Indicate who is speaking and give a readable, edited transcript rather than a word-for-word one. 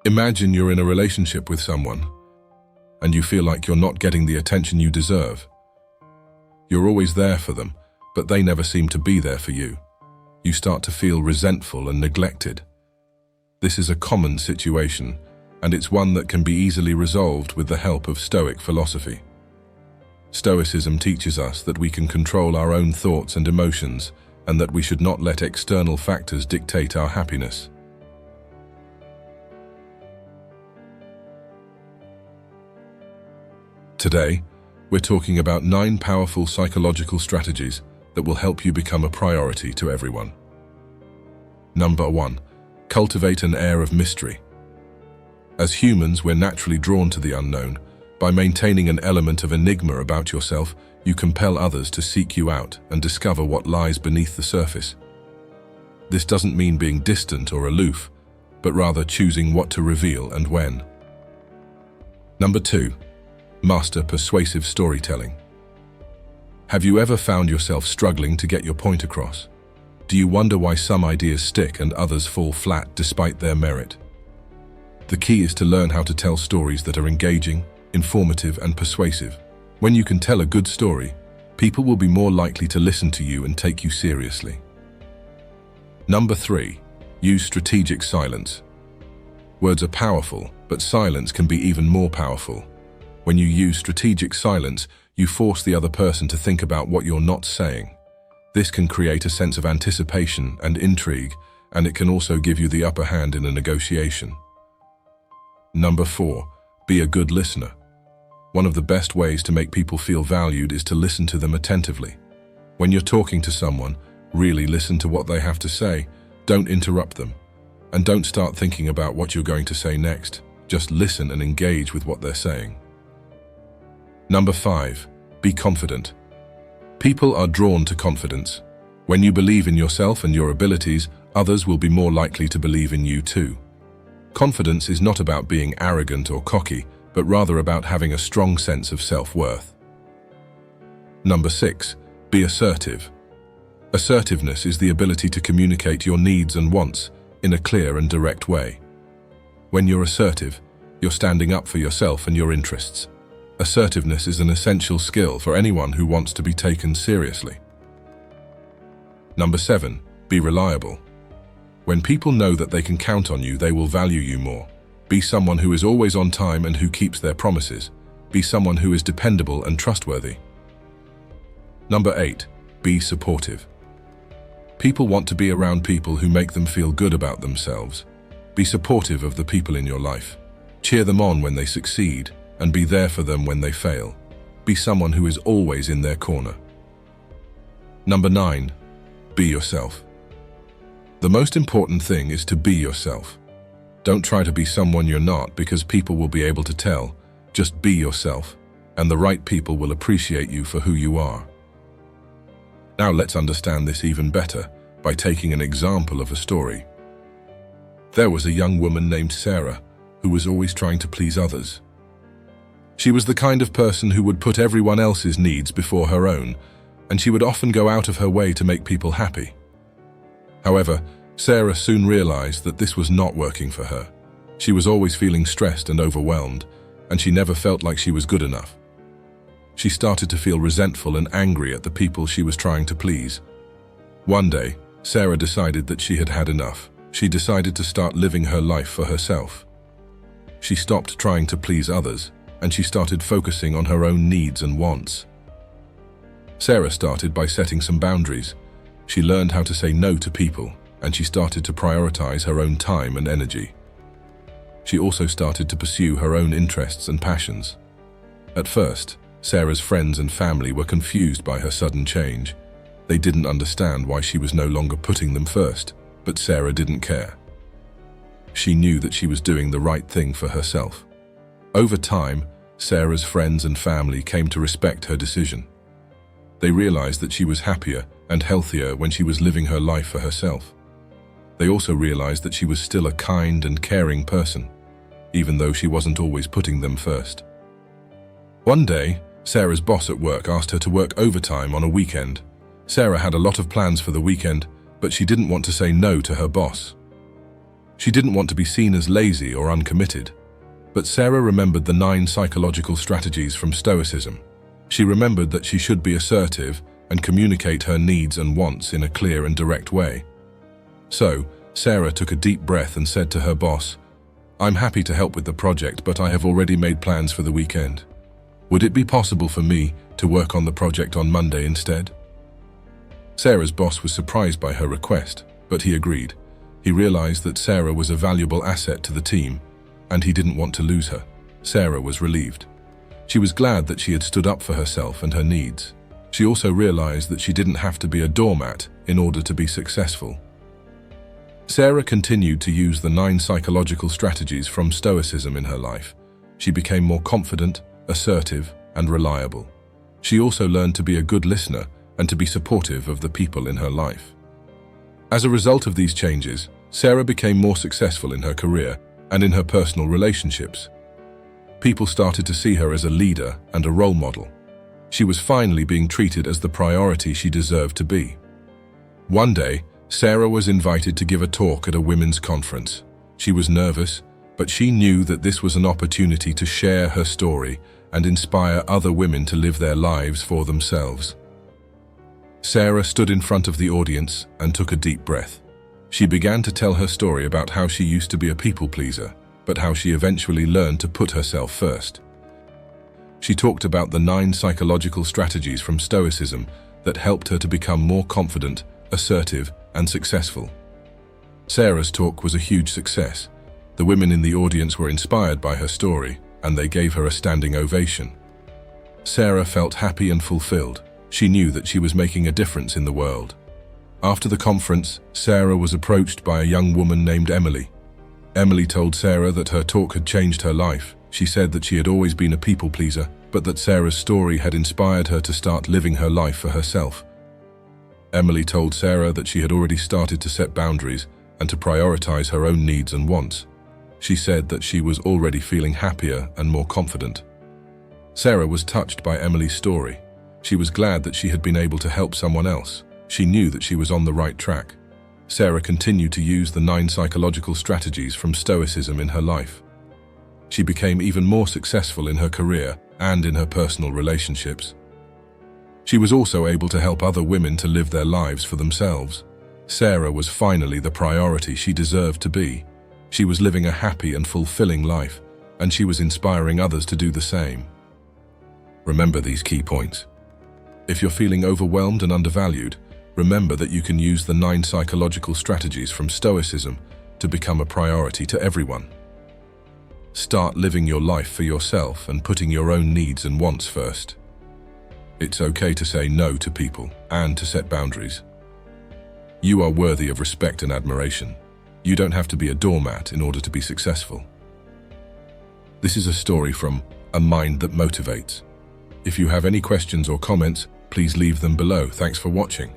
Speaker 1: Imagine you're in a relationship with someone, and you feel like you're not getting the attention you deserve. You're always there for them, but they never seem to be there for you. You start to feel resentful and neglected. This is a common situation, and it's one that can be easily resolved with the help of Stoic philosophy. Stoicism teaches us that we can control our own thoughts and emotions, and that we should not let external factors dictate our happiness. Today, we're talking about 9 powerful psychological strategies that will help you become a priority to everyone. Number 1. Cultivate an air of mystery. As humans, we're naturally drawn to the unknown. By maintaining an element of enigma about yourself, you compel others to seek you out and discover what lies beneath the surface. This doesn't mean being distant or aloof, but rather choosing what to reveal and when. Number 2. Master persuasive storytelling. Have you ever found yourself struggling to get your point across? Do you wonder why some ideas stick and others fall flat despite their merit? The key is to learn how to tell stories that are engaging, informative, and persuasive. When you can tell a good story, people will be more likely to listen to you and take you seriously. Number 3. Use strategic silence. Words are powerful, but silence can be even more powerful. When you use strategic silence, you force the other person to think about what you're not saying. This can create a sense of anticipation and intrigue, and it can also give you the upper hand in a negotiation. Number 4. Be a good listener. One of the best ways to make people feel valued is to listen to them attentively. When you're talking to someone, really listen to what they have to say. Don't interrupt them. And don't start thinking about what you're going to say next. Just listen and engage with what they're saying. Number 5. Be confident. People are drawn to confidence. When you believe in yourself and your abilities, others will be more likely to believe in you too. Confidence is not about being arrogant or cocky, but rather about having a strong sense of self-worth. Number 6. Be assertive. Assertiveness is the ability to communicate your needs and wants in a clear and direct way. When you're assertive, you're standing up for yourself and your interests. Assertiveness is an essential skill for anyone who wants to be taken seriously. Number 7. Be reliable. When people know that they can count on you, they will value you more. Be someone who is always on time and who keeps their promises. Be someone who is dependable and trustworthy. Number 8. Be supportive. People want to be around people who make them feel good about themselves. Be supportive of the people in your life. Cheer them on when they succeed, and be there for them when they fail. Be someone who is always in their corner. Number 9. Be yourself. The most important thing is to be yourself. Don't try to be someone you're not, because people will be able to tell. Just be yourself, and the right people will appreciate you for who you are. Now let's understand this even better by taking an example of a story. There was a young woman named Sarah who was always trying to please others. She was the kind of person who would put everyone else's needs before her own, and she would often go out of her way to make people happy. However, Sarah soon realized that this was not working for her. She was always feeling stressed and overwhelmed, and she never felt like she was good enough. She started to feel resentful and angry at the people she was trying to please. One day, Sarah decided that she had had enough. She decided to start living her life for herself. She stopped trying to please others, and she started focusing on her own needs and wants. Sarah started by setting some boundaries. She learned how to say no to people, and she started to prioritize her own time and energy. She also started to pursue her own interests and passions. At first, Sarah's friends and family were confused by her sudden change. They didn't understand why she was no longer putting them first, but Sarah didn't care. She knew that she was doing the right thing for herself. Over time, Sarah's friends and family came to respect her decision. They realized that she was happier and healthier when she was living her life for herself. They also realized that she was still a kind and caring person, even though she wasn't always putting them first. One day, Sarah's boss at work asked her to work overtime on a weekend. Sarah had a lot of plans for the weekend, but she didn't want to say no to her boss. She didn't want to be seen as lazy or uncommitted. But Sarah remembered the 9 psychological strategies from Stoicism. She remembered that she should be assertive and communicate her needs and wants in a clear and direct way. So, Sarah took a deep breath and said to her boss, "I'm happy to help with the project, but I have already made plans for the weekend. Would it be possible for me to work on the project on Monday instead?" Sarah's boss was surprised by her request, but he agreed. He realized that Sarah was a valuable asset to the team, and he didn't want to lose her. Sarah was relieved. She was glad that she had stood up for herself and her needs. She also realized that she didn't have to be a doormat in order to be successful. Sarah continued to use the 9 psychological strategies from Stoicism in her life. She became more confident, assertive, and reliable. She also learned to be a good listener and to be supportive of the people in her life. As a result of these changes, Sarah became more successful in her career and in her personal relationships. People started to see her as a leader and a role model. She was finally being treated as the priority she deserved to be. One day, Sarah was invited to give a talk at a women's conference. She was nervous, but she knew that this was an opportunity to share her story and inspire other women to live their lives for themselves. Sarah stood in front of the audience and took a deep breath. She began to tell her story about how she used to be a people pleaser, but how she eventually learned to put herself first. She talked about the 9 psychological strategies from Stoicism that helped her to become more confident, assertive, and successful. Sarah's talk was a huge success. The women in the audience were inspired by her story, and they gave her a standing ovation. Sarah felt happy and fulfilled. She knew that she was making a difference in the world. After the conference, Sarah was approached by a young woman named Emily. Emily told Sarah that her talk had changed her life. She said that she had always been a people pleaser, but that Sarah's story had inspired her to start living her life for herself. Emily told Sarah that she had already started to set boundaries and to prioritize her own needs and wants. She said that she was already feeling happier and more confident. Sarah was touched by Emily's story. She was glad that she had been able to help someone else. She knew that she was on the right track. Sarah continued to use the 9 psychological strategies from Stoicism in her life. She became even more successful in her career and in her personal relationships. She was also able to help other women to live their lives for themselves. Sarah was finally the priority she deserved to be. She was living a happy and fulfilling life, and she was inspiring others to do the same. Remember these key points. If you're feeling overwhelmed and undervalued, remember that you can use the 9 psychological strategies from Stoicism to become a priority to everyone. Start living your life for yourself and putting your own needs and wants first. It's okay to say no to people and to set boundaries. You are worthy of respect and admiration. You don't have to be a doormat in order to be successful. This is a story from A Mind That Motivates. If you have any questions or comments, please leave them below. Thanks for watching.